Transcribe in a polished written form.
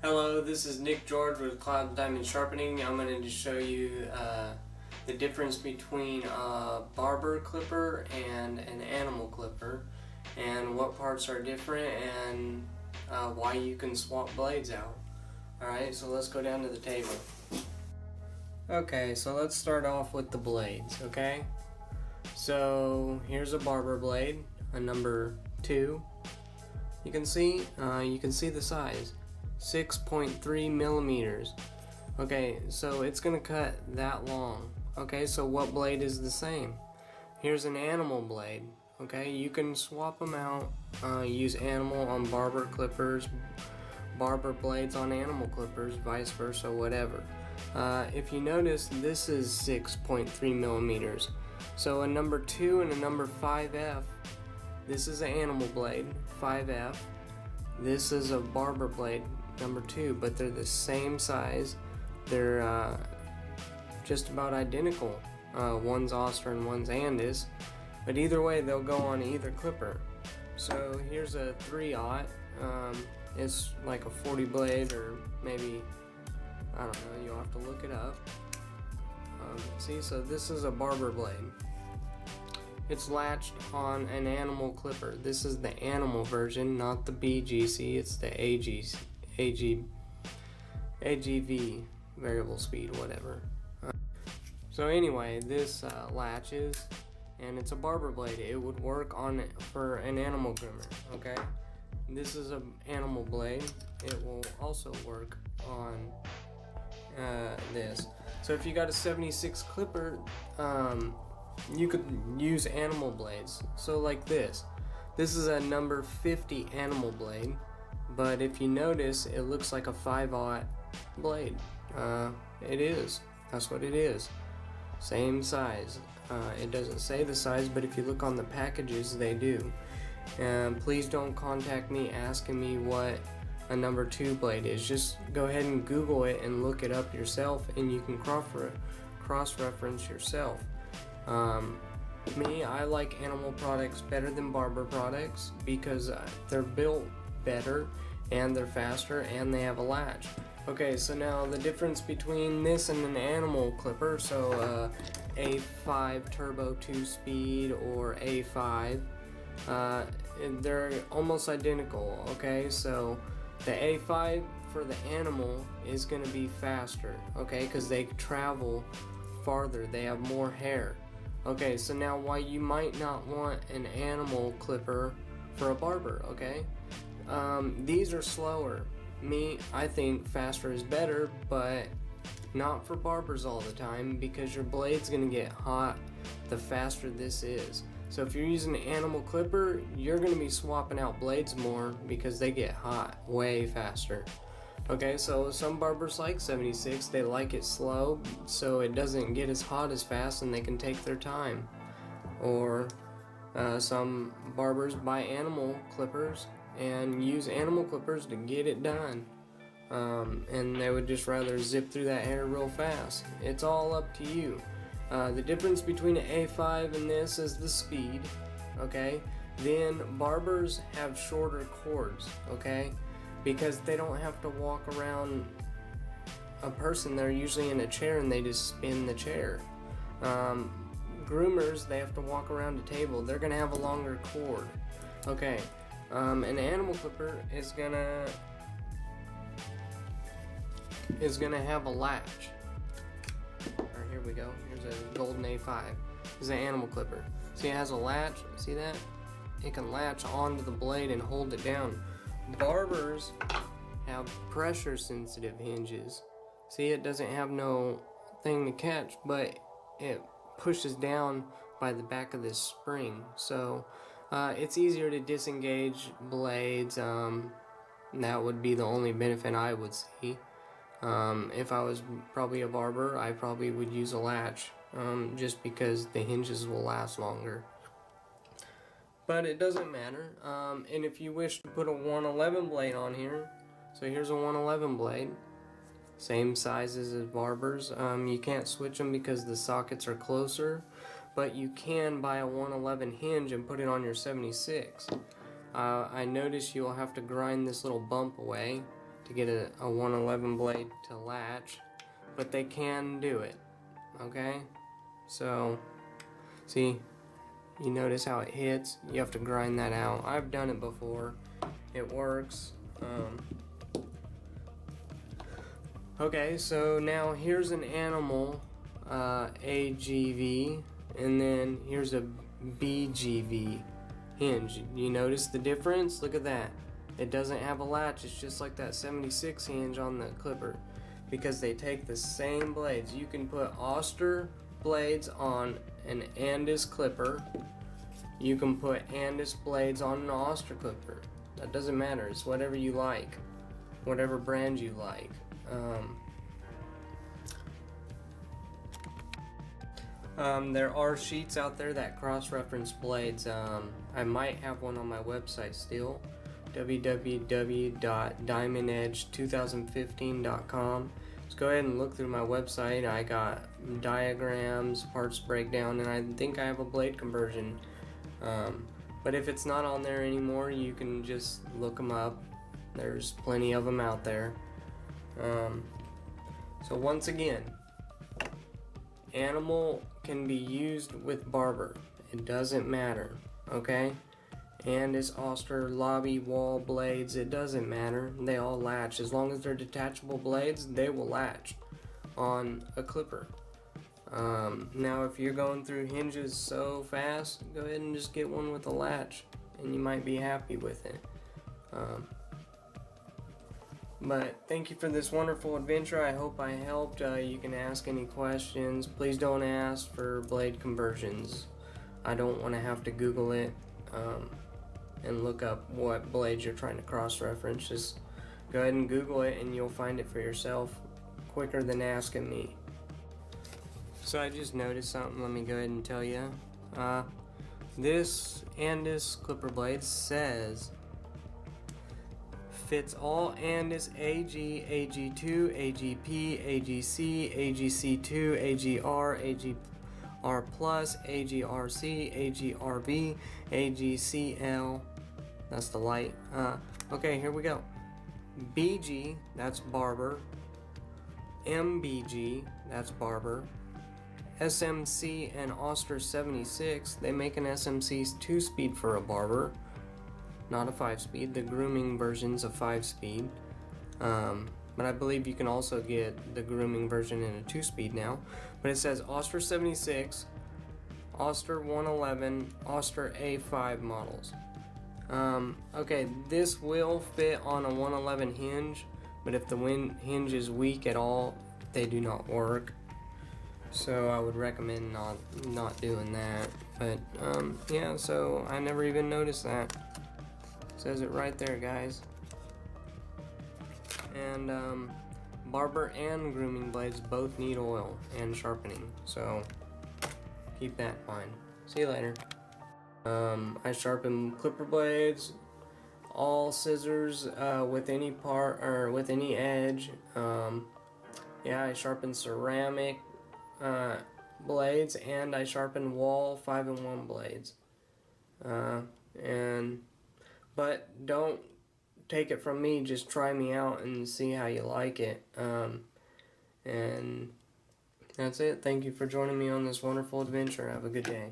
Hello, this is Nick George with Clouds Diamond Sharpening. I'm going to show you the difference between a barber clipper and an animal clipper, and what parts are different, and why you can swap blades out. Alright, so let's go down to the table. Okay, so let's start off with the blades, okay? So here's a barber blade, a number 2. You can see the size. 6.3 millimeters. Okay, so it's gonna cut that long. Okay, so what blade is the same? Here's an animal blade. Okay, you can swap them out. Use animal on barber clippers, barber blades on animal clippers, vice versa, whatever. If you notice, this is 6.3 millimeters. So a number 2 and a number 5F. This is an animal blade, 5F. This is a barber blade, number 2, but they're the same size. They're just about identical. One's Oster and one's Andis, but either way they'll go on either clipper. So here's a 3/0. It's like a 40 blade, or maybe, I don't know, you'll have to look it up. See, so this is a barber blade. It's latched on an animal clipper. This is the animal version, not the BGC. It's the AGV, variable speed, whatever. So anyway, this latches, and it's a barber blade. It would work on it for an animal groomer, okay? This is an animal blade. It will also work on this. So if you got a 76 clipper, you could use animal blades. So like this is a number 50 animal blade, but if you notice, it looks like a 5/0 blade. It is. That's what it is. Same size. It doesn't say the size, but if you look on the packages, they do. Please don't contact me asking me what a number 2 blade is. Just go ahead and Google it and look it up yourself, and you can cross-reference yourself. I like animal products better than barber products because they're built better, and they're faster, and they have a latch. Okay, so now the difference between this and an animal clipper, so A5 turbo 2-speed or A5, they're almost identical. Okay, so the A5 for the animal is going to be faster, okay, because they travel farther, they have more hair. Okay, so now why you might not want an animal clipper for a barber, okay? These are slower. I think faster is better, but not for barbers all the time, because your blade's gonna get hot the faster this is. So if you're using an animal clipper, you're gonna be swapping out blades more because they get hot way faster. Okay, so some barbers like 76, they like it slow, so it doesn't get as hot as fast and they can take their time. Or some barbers buy animal clippers and use animal clippers to get it done. And they would just rather zip through that hair real fast. It's all up to you. The difference between an A5 and this is the speed, okay? Then barbers have shorter cords, okay? Because they don't have to walk around a person. They're usually in a chair and they just spin the chair. Groomers, they have to walk around a table. They're gonna have a longer cord. Okay, an animal clipper is gonna have a latch. Alright, here we go. Here's a golden A5. This is an animal clipper. See, it has a latch. See that? It can latch onto the blade and hold it down. Barbers have pressure sensitive hinges. See, it doesn't have no thing to catch, but it pushes down by the back of this spring. So it's easier to disengage blades. That would be the only benefit I would see. If I was probably a barber, I probably would use a latch, just because the hinges will last longer. But it doesn't matter. And if you wish to put a 111 blade on here, so here's a 111 blade, same sizes as barbers. You can't switch them because the sockets are closer, but you can buy a 111 hinge and put it on your 76. I notice you'll have to grind this little bump away to get a 111 blade to latch, but they can do it. Okay, so see, you notice how it hits. You have to grind that out. I've done it before. It works. Okay, so now here's an animal AGV, and then here's a BGV hinge. You notice the difference? Look at that. It doesn't have a latch. It's just like that 76 hinge on the clipper, because they take the same blades. You can put Oster blades on an andis clipper. You can put andis blades on an Oster clipper. That doesn't matter. It's whatever you like, whatever brand you like. There are sheets out there that cross-reference blades. I might have one on my website still, www.diamondedge2015.com. Just go ahead and look through my website. I got diagrams, parts breakdown, and I think I have a blade conversion. But if it's not on there anymore, you can just look them up. There's plenty of them out there. So once again, animal can be used with Barber. It doesn't matter, okay? Andis, Oster, lobby, wall blades, it doesn't matter. They all latch. As long as they're detachable blades, they will latch on a clipper. Now if you're going through hinges so fast, go ahead and just get one with a latch and you might be happy with it. But thank you for this wonderful adventure. I hope I helped. You can ask any questions. Please don't ask for blade conversions. I don't want to have to Google it and look up what blades you're trying to cross-reference. Just go ahead and Google it and you'll find it for yourself quicker than asking me. So I just noticed something. Let me go ahead and tell you. This andis clipper blade says fits all andis AG, AG2, AGP, AGC, AGC2, AGR, AGR+, AGRC, AGRB, AGCL. That's the light. Okay, here we go. BG, that's Barber. MBG, that's Barber. SMC and Oster 76, they make an SMC's 2-speed for a Barber, not a 5-speed. The grooming version's a 5-speed, but I believe you can also get the grooming version in a 2-speed now. But it says Oster 76, Oster 111, Oster A5 models. Okay, this will fit on a 111 hinge, but if the hinge is weak at all, they do not work. So I would recommend not doing that. But yeah, so I never even noticed that. Says it right there, guys. And barber and grooming blades both need oil and sharpening, so keep that in mind. See you later. I sharpen clipper blades, all scissors with any part or with any edge. Yeah, I sharpen ceramic blades, and I sharpen wall 5-in-1 blades. But don't take it from me, just try me out and see how you like it. And that's it. Thank you for joining me on this wonderful adventure. Have a good day.